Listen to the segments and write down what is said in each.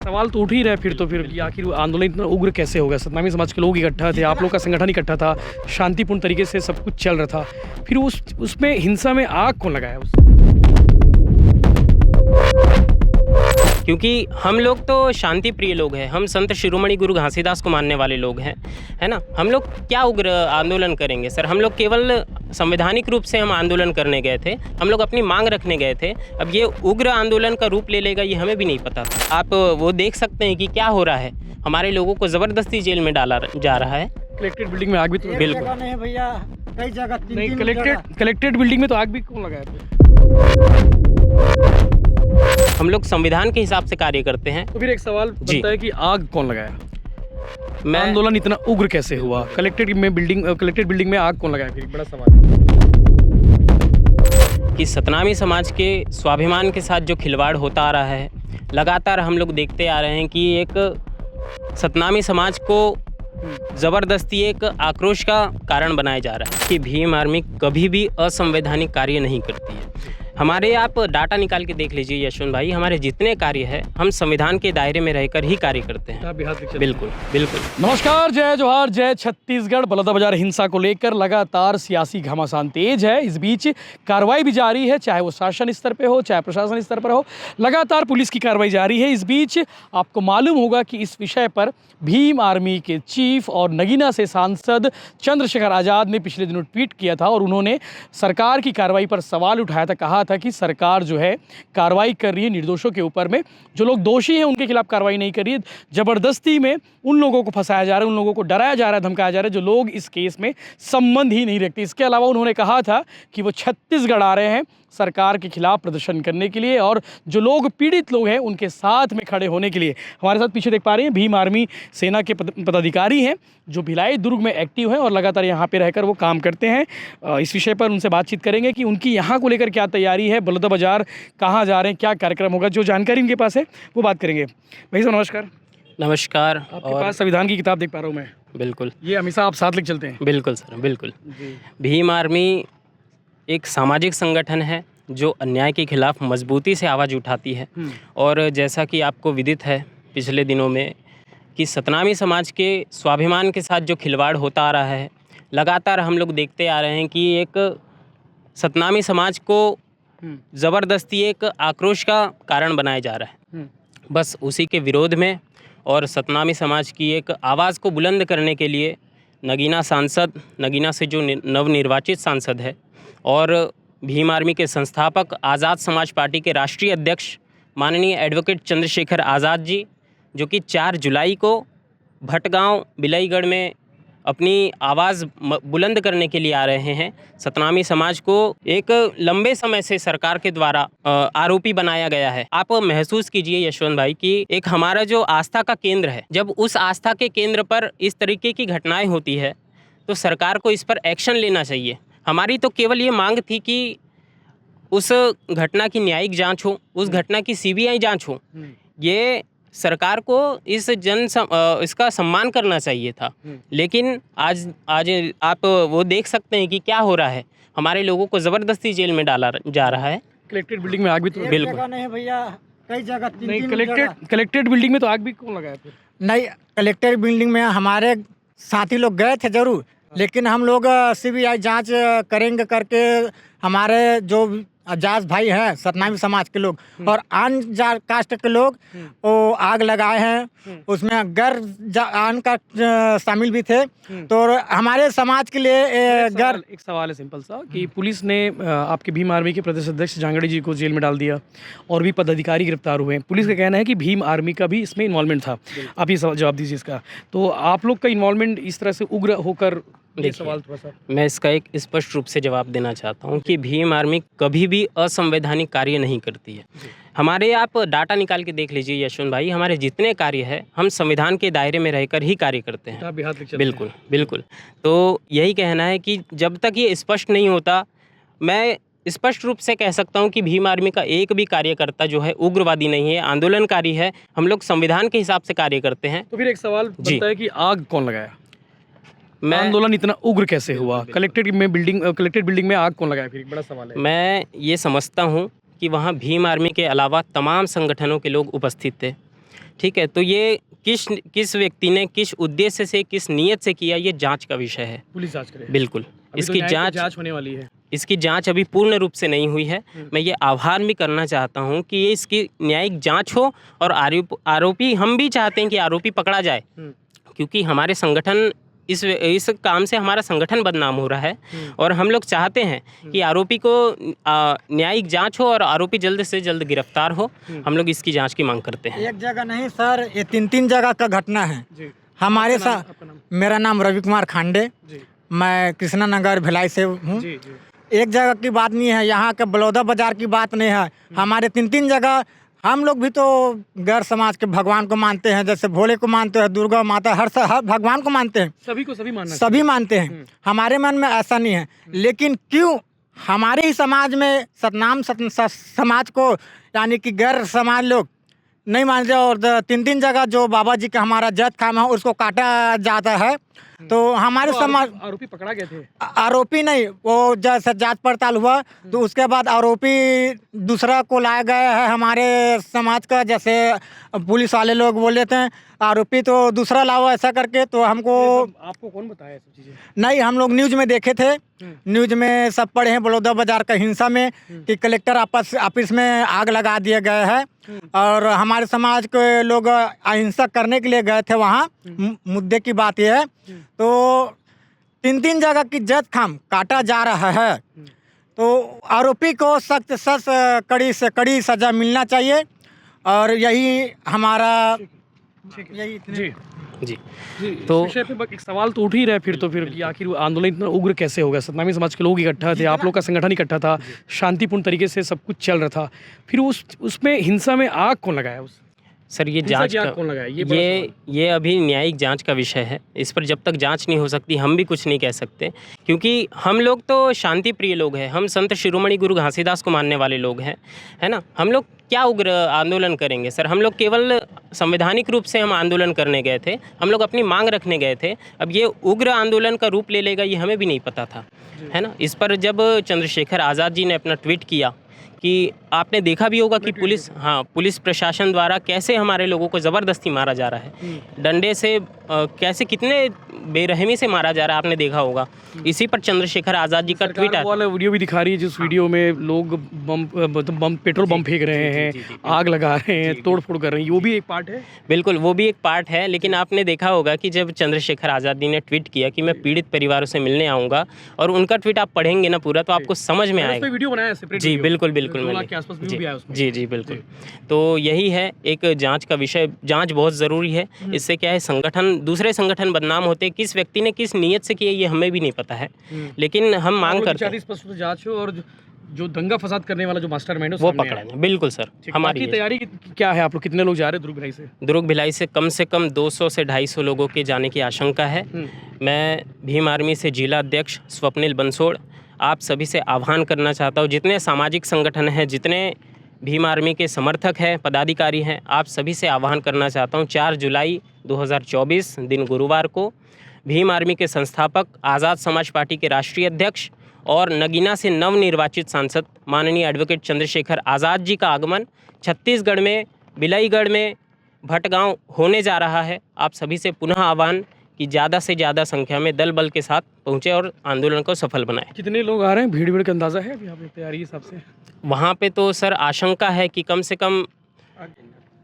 सवाल तो उठ ही रहे फिर तो फिर कि आखिर वो आंदोलन इतना उग्र कैसे हो गया। सतनामी समाज के लोग इकट्ठा थे, आप लोग का संगठन इकट्ठा था, शांतिपूर्ण तरीके से सब कुछ चल रहा था, फिर उसमें हिंसा में आग कौन लगाया क्योंकि हम लोग तो शांति प्रिय लोग हैं, हम संत शिरोमणि गुरु घासीदास को मानने वाले लोग हैं, है ना। हम लोग क्या उग्र आंदोलन करेंगे सर, हम लोग केवल संवैधानिक रूप से हम आंदोलन करने गए थे, हम लोग अपनी मांग रखने गए थे। अब ये उग्र आंदोलन का रूप ले लेगा ये हमें भी नहीं पता था। आप वो देख सकते हैं कि क्या हो रहा है, हमारे लोगों को ज़बरदस्ती जेल में डाला जा रहा है। कलेक्ट्रेट बिल्डिंग में आग भी तो बिल्कुल नहीं भैया, कई जगह नहीं, कलेक्ट्रेट बिल्डिंग में तो आग भी कौन लगाया? हम लोग संविधान के हिसाब से कार्य करते हैं। तो फिर एक सवाल बनता है कि आग कौन लगाया, मैं आंदोलन इतना उग्र कैसे हुआ, कलेक्ट्रेट बिल्डिंग में आग कौन लगाया? फिर एक बड़ा सवाल कि सतनामी समाज के स्वाभिमान के साथ जो खिलवाड़ होता आ रहा है, लगातार हम लोग देखते आ रहे हैं कि एक सतनामी समाज को ज़बरदस्ती एक आक्रोश का कारण बनाया जा रहा है कि भीम आर्मी कभी भी असंवैधानिक कार्य नहीं करती है। हमारे आप डाटा निकाल के देख लीजिए यशवंत भाई, हमारे जितने कार्य हैं हम संविधान के दायरे में रहकर ही कार्य करते हैं। बिल्कुल बिल्कुल। नमस्कार, जय जोहार, जय छत्तीसगढ़। बलौदाबाजार हिंसा को लेकर लगातार सियासी घमासान तेज है। इस बीच कार्रवाई भी जारी है, चाहे वो शासन स्तर पे हो चाहे प्रशासन स्तर पर हो, लगातार पुलिस की कार्रवाई जारी है। इस बीच आपको मालूम होगा कि इस विषय पर भीम आर्मी के चीफ और नगीना से सांसद चंद्रशेखर आज़ाद ने पिछले दिनों ट्वीट किया था और उन्होंने सरकार की कार्रवाई पर सवाल उठाया था। कहा था कि सरकार जो है कार्रवाई कर रही है निर्दोषों के ऊपर में, जो लोग दोषी हैं उनके खिलाफ कार्रवाई नहीं कर रही है। ज़बरदस्ती में उन लोगों को फंसाया जा रहा है, उन लोगों को डराया जा रहा है, धमकाया जा रहा है जो लोग इस केस में संबंध ही नहीं रखते। इसके अलावा उन्होंने कहा था कि वो छत्तीसगढ़ आ रहे हैं सरकार के खिलाफ प्रदर्शन करने के लिए और जो लोग पीड़ित लोग हैं उनके साथ में खड़े होने के लिए। हमारे साथ पीछे देख पा रहे हैं भीम आर्मी सेना के पदाधिकारी हैं जो भिलाई दुर्ग में एक्टिव हैं और लगातार यहाँ पे रहकर वो काम करते हैं। इस विषय पर उनसे बातचीत करेंगे कि उनकी यहाँ को लेकर क्या तैयारी है, बलौदाबाजार कहाँ जा रहे हैं, क्या कार्यक्रम होगा, जो जानकारी उनके पास है वो बात करेंगे। भाई साहब नमस्कार। नमस्कार। आपके पास संविधान की किताब देख पा रहा हूँ मैं। बिल्कुल, ये हमेशा आप साथ लेके चलते हैं? बिल्कुल सर, बिल्कुल। भीम आर्मी एक सामाजिक संगठन है जो अन्याय के खिलाफ मजबूती से आवाज़ उठाती है। और जैसा कि आपको विदित है पिछले दिनों में कि सतनामी समाज के स्वाभिमान के साथ जो खिलवाड़ होता आ रहा है, लगातार हम लोग देखते आ रहे हैं कि एक सतनामी समाज को ज़बरदस्ती एक आक्रोश का कारण बनाया जा रहा है। बस उसी के विरोध में और सतनामी समाज की एक आवाज़ को बुलंद करने के लिए नगीना से जो नवनिर्वाचित सांसद है और भीम आर्मी के संस्थापक आज़ाद समाज पार्टी के राष्ट्रीय अध्यक्ष माननीय एडवोकेट चंद्रशेखर आज़ाद जी, जो कि 4 जुलाई को भटगांव बिलाईगढ़ में अपनी आवाज़ बुलंद करने के लिए आ रहे हैं। सतनामी समाज को एक लंबे समय से सरकार के द्वारा आरोपी बनाया गया है। आप महसूस कीजिए यशवंत भाई कि एक हमारा जो आस्था का केंद्र है, जब उस आस्था के केंद्र पर इस तरीके की घटनाएं होती है तो सरकार को इस पर एक्शन लेना चाहिए। हमारी तो केवल ये मांग थी कि उस घटना की न्यायिक जांच हो, उस घटना की सीबीआई जांच हो। ये सरकार को इसका सम्मान करना चाहिए था। लेकिन आज आप वो देख सकते हैं कि क्या हो रहा है, हमारे लोगों को ज़बरदस्ती जेल में डाला जा रहा है। कलेक्ट्रेट बिल्डिंग में आग भी तो बिल्कुल नहीं भैया, कई जगह नहीं, कलेक्ट्रेट बिल्डिंग में तो आग भी कौन लगाया फिर? नहीं, कलेक्टर बिल्डिंग में हमारे साथी लोग गए थे जरूर, लेकिन हम लोग सीबीआई जांच करेंगे करके हमारे जो जाज भाई हैं सतनामी समाज के लोग और अन्य कास्ट के लोग वो आग लगाए हैं। उसमें गैर आन का शामिल भी थे। तो हमारे समाज के लिए एक सवाल है सिंपल सा कि पुलिस ने आपके भीम आर्मी के प्रदेश अध्यक्ष जांगड़ी जी को जेल में डाल दिया और भी पदाधिकारी गिरफ्तार हुए हैं। पुलिस का कहना है कि भीम आर्मी का भी इसमें इन्वॉल्वमेंट था। आप ये जवाब दीजिए इसका। तो आप लोग का इन्वॉल्वमेंट इस तरह से उग्र होकर, सवाल थोड़ा सा मैं इसका एक स्पष्ट रूप से जवाब देना चाहता हूं कि भीम आर्मी कभी भी असंवैधानिक कार्य नहीं करती है। हमारे आप डाटा निकाल के देख लीजिए यशवंत भाई, हमारे जितने कार्य हैं हम संविधान के दायरे में रहकर ही कार्य करते हैं। बिल्कुल बिल्कुल। तो यही कहना है कि जब तक ये स्पष्ट नहीं होता, मैं स्पष्ट रूप से कह सकता हूं कि भीम आर्मी का एक भी कार्यकर्ता जो है उग्रवादी नहीं है, आंदोलनकारी है। हम लोग संविधान के हिसाब से कार्य करते हैं। तो फिर एक सवाल बनता है कि आग कौन लगाया, आंदोलन इतना उग्र कैसे हुआ, कलेक्ट्रेट बिल्डिंग में आग कौन लगाया? फिर एक बड़ा सवाल है। मैं ये समझता हूँ कि वहाँ भीम आर्मी के अलावा तमाम संगठनों के लोग उपस्थित थे। ठीक है, तो ये किस व्यक्ति ने किस उद्देश्य से किस नीयत से किया, ये जांच का विषय है। पुलिस जांच करे। बिल्कुल, अभी तो इसकी न्यायिक जांच होने वाली है। इसकी जांच अभी पूर्ण रूप से नहीं हुई है। मैं ये आह्वान भी करना चाहता हूँ कि ये इसकी न्यायिक जांच हो और आरोपी, हम भी चाहते हैं कि आरोपी पकड़ा जाए, क्योंकि हमारे संगठन इस काम से हमारा संगठन बदनाम हो रहा है और हम लोग चाहते हैं कि आरोपी को न्यायिक जांच हो और आरोपी जल्द से जल्द गिरफ्तार हो। हम लोग इसकी जांच की मांग करते हैं। एक जगह नहीं सर, ये 3 जगह का घटना है हमारे साथ। मेरा नाम रवि कुमार खांडे, मैं कृष्णा नगर भिलाई से हूँ। एक जगह की बात नहीं है, यहाँ के बलौदा बाजार की बात नहीं है। हमारे 3 जगह हम लोग भी तो गैर समाज के भगवान को मानते हैं, जैसे भोले को मानते हैं, दुर्गा माता, हर भगवान को मानते हैं। सभी मानते हैं। हमारे मन में ऐसा नहीं है, लेकिन क्यों हमारे ही समाज में सतनाम समाज को यानी कि गैर समाज लोग नहीं मानते और 3 जगह जो बाबा जी का हमारा जैत खाम है उसको काटा जाता है। तो हमारे समाज आरोपी पकड़ा गए थे। आरोपी नहीं, वो जैसे जांच पड़ताल हुआ तो उसके बाद आरोपी दूसरा को लाया गया है हमारे समाज का। जैसे पुलिस वाले लोग बोल लेते हैं आरोपी तो दूसरा लाओ, ऐसा करके। तो हमको आपको कौन बताया सब चीजें? नहीं, हम लोग न्यूज में देखे थे, न्यूज में सब पढ़े हैं बलौदा बाजार का हिंसा में कि कलेक्टर ऑफिस में आग लगा दिए गए हैं और हमारे समाज के लोग अहिंसा करने के लिए गए थे वहाँ। मुद्दे की बात यह है। तो 3 जगह की जैत खाम काटा जा रहा है, तो आरोपी को सख्त कड़ी से कड़ी सजा मिलना चाहिए और यही हमारा जी। तो विषय पे एक सवाल तो उठ ही रहा है फिर कि आखिर आंदोलन इतना उग्र कैसे हो गया? सतनामी समाज के लोग इकट्ठा थे, आप लोग का संगठन इकट्ठा था, शांतिपूर्ण तरीके से सब कुछ चल रहा था, फिर उसमें हिंसा में आग कौन लगाया? सर, ये जांच का कौन लगाया? ये अभी न्यायिक जांच का विषय है। इस पर जब तक जांच नहीं हो सकती हम भी कुछ नहीं कह सकते, क्योंकि हम लोग तो शांति प्रिय लोग हैं। हम संत शिरोमणि गुरु घासीदास को मानने वाले लोग हैं, है ना। हम लोग क्या उग्र आंदोलन करेंगे सर? हम लोग केवल संवैधानिक रूप से हम आंदोलन करने गए थे, हम लोग अपनी मांग रखने गए थे। अब ये उग्र आंदोलन का रूप ले लेगा ये हमें भी नहीं पता था, है ना। इस पर जब चंद्रशेखर आज़ाद जी ने अपना ट्वीट किया कि आपने देखा भी होगा कि पुलिस प्रशासन द्वारा कैसे हमारे लोगों को ज़बरदस्ती मारा जा रहा है, डंडे से कैसे कितने बेरहमी से मारा जा रहा है, आपने देखा होगा। इसी पर चंद्रशेखर आज़ाद जी का ट्वीट वाला वीडियो भी दिखा रही है, जिस वीडियो में लोग पेट्रोल बम फेंक रहे हैं, आग लगा रहे हैं, तोड़-फोड़ कर रहे हैं, वो भी एक पार्ट है। बिल्कुल, वो भी एक पार्ट है। लेकिन आपने देखा होगा कि जब चंद्रशेखर आज़ाद जी ने ट्वीट किया कि मैं पीड़ित परिवारों से मिलने आऊँगा, और उनका ट्वीट आप पढ़ेंगे ना पूरा तो आपको समझ में आएगा। वीडियो बनाया सेपरेट। जी बिल्कुल, जी बिल्कुल। तो यही है एक जांच का विषय। जांच बहुत ज़रूरी है। इससे क्या है, दूसरे संगठन बदनाम होते, किस व्यक्ति ने किस नीयत से किया ये हमें भी नहीं पता है, लेकिन हम मांग करते हैं स्पष्ट जांच हो और जो दंगा फसाद करने वाला जो मास्टरमाइंड है वो पकड़ा जाए। बिल्कुल सर, हमारी तैयारी क्या है? आप लोग कितने लोग जा रहे हैं दुर्ग भिलाई से? कम से कम 200 से 250 लोगों के जाने की आशंका है। मैं भीम आर्मी से जिला अध्यक्ष स्वप्निल बंसोड़ आप सभी से आह्वान करना चाहता हूँ, जितने सामाजिक संगठन हैं, जितने भीम आर्मी के समर्थक हैं, पदाधिकारी हैं, आप सभी से आह्वान करना चाहता हूँ। 4 जुलाई 2024 दिन गुरुवार को भीम आर्मी के संस्थापक, आज़ाद समाज पार्टी के राष्ट्रीय अध्यक्ष और नगीना से नवनिर्वाचित सांसद माननीय एडवोकेट चंद्रशेखर आज़ाद जी का आगमन छत्तीसगढ़ में बिलाईगढ़ में भटगांव होने जा रहा है। आप सभी से पुनः आह्वान कि ज़्यादा से ज़्यादा संख्या में दल बल के साथ पहुँचे और आंदोलन को सफल बनाएं। कितने लोग आ रहे हैं? भीड़ का अंदाज़ा है अभी आप लोग तैयारी के हिसाब से? वहाँ पे तो सर आशंका है कि कम से कम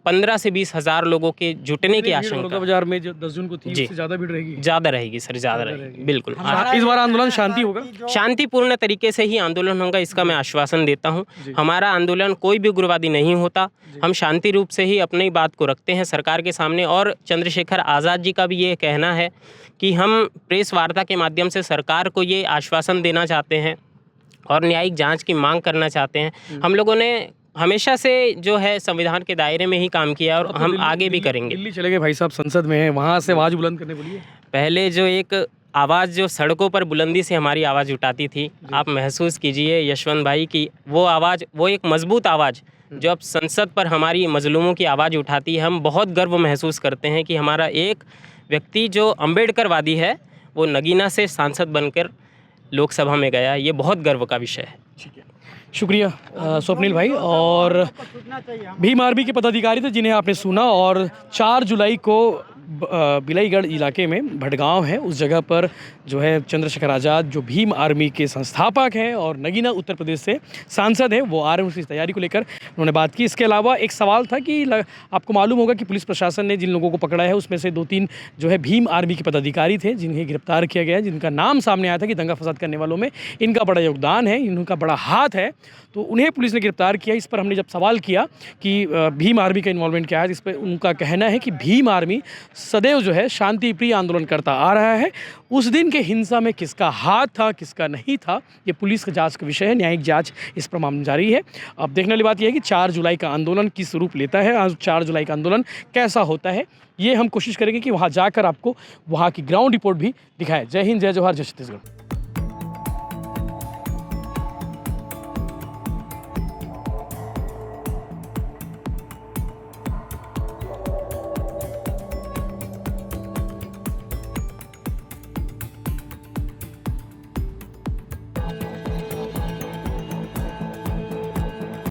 15 से 20 हज़ार लोगों के जुटने की आशंका। बाजार में जो 10 जून को थी उससे ज़्यादा भीड़ रहेगी? ज़्यादा रहेगी सर, ज़्यादा रहेगी। बिल्कुल। इस बार आंदोलन शांति होगा? शांतिपूर्ण तरीके से ही आंदोलन होगा, इसका मैं आश्वासन देता हूँ। हमारा आंदोलन कोई भी उग्रवादी नहीं होता। हम शांति रूप से ही अपनी बात को रखते हैं सरकार के सामने। और चंद्रशेखर आज़ाद जी का भी ये कहना है कि हम प्रेस वार्ता के माध्यम से सरकार को ये आश्वासन देना चाहते हैं और न्यायिक जांच की मांग करना चाहते हैं। हम लोगों ने हमेशा से जो है संविधान के दायरे में ही काम किया और हम आगे भी करेंगे। दिल्ली चले गए भाई साहब, संसद में हैं, वहाँ से आवाज़ बुलंद करने बोलिए। पहले जो एक आवाज़ जो सड़कों पर बुलंदी से हमारी आवाज़ उठाती थी, आप महसूस कीजिए यशवंत भाई की वो आवाज़, वो एक मजबूत आवाज़ जो अब संसद पर हमारी मजलूमों की आवाज़ उठाती है। हम बहुत गर्व महसूस करते हैं कि हमारा एक व्यक्ति जो अम्बेडकरवादी है वो नगीना से सांसद बनकर लोकसभा में गया। ये बहुत गर्व का विषय है। ठीक है। शुक्रिया स्वप्निल भाई। और भीम आर्मी के पदाधिकारी थे जिन्हें आपने सुना। और 4 जुलाई को बिलाईगढ़ इलाके में भटगांव है, उस जगह पर जो है चंद्रशेखर आज़ाद जो भीम आर्मी के संस्थापक हैं और नगीना उत्तर प्रदेश से सांसद हैं, वो आ रहे हैं। उसकी तैयारी को लेकर उन्होंने बात की। इसके अलावा एक सवाल था कि आपको मालूम होगा कि पुलिस प्रशासन ने जिन लोगों को पकड़ा है उसमें से 2-3 जो है भीम आर्मी के पदाधिकारी थे जिन्हें गिरफ्तार किया गया है, जिनका नाम सामने आया था कि दंगा फसाद करने वालों में इनका बड़ा योगदान है, इनका बड़ा हाथ है, तो उन्हें पुलिस ने गिरफ्तार किया। इस पर हमने जब सवाल किया कि भीम आर्मी का इन्वॉल्वमेंट क्या है, इस पर उनका कहना है कि भीम आर्मी सदैव जो है शांति प्रिय आंदोलन करता आ रहा है। उस दिन के हिंसा में किसका हाथ था किसका नहीं था, ये पुलिस की जांच का विषय है, न्यायिक जांच इस पर मामला जारी है। अब देखने वाली बात यह है कि 4 जुलाई का आंदोलन किस रूप लेता है, आज 4 जुलाई का आंदोलन कैसा होता है, ये हम कोशिश करेंगे कि वहाँ जाकर आपको वहाँ की ग्राउंड रिपोर्ट भी दिखाएं। जय हिंद, जय जवाहर, जय छत्तीसगढ़।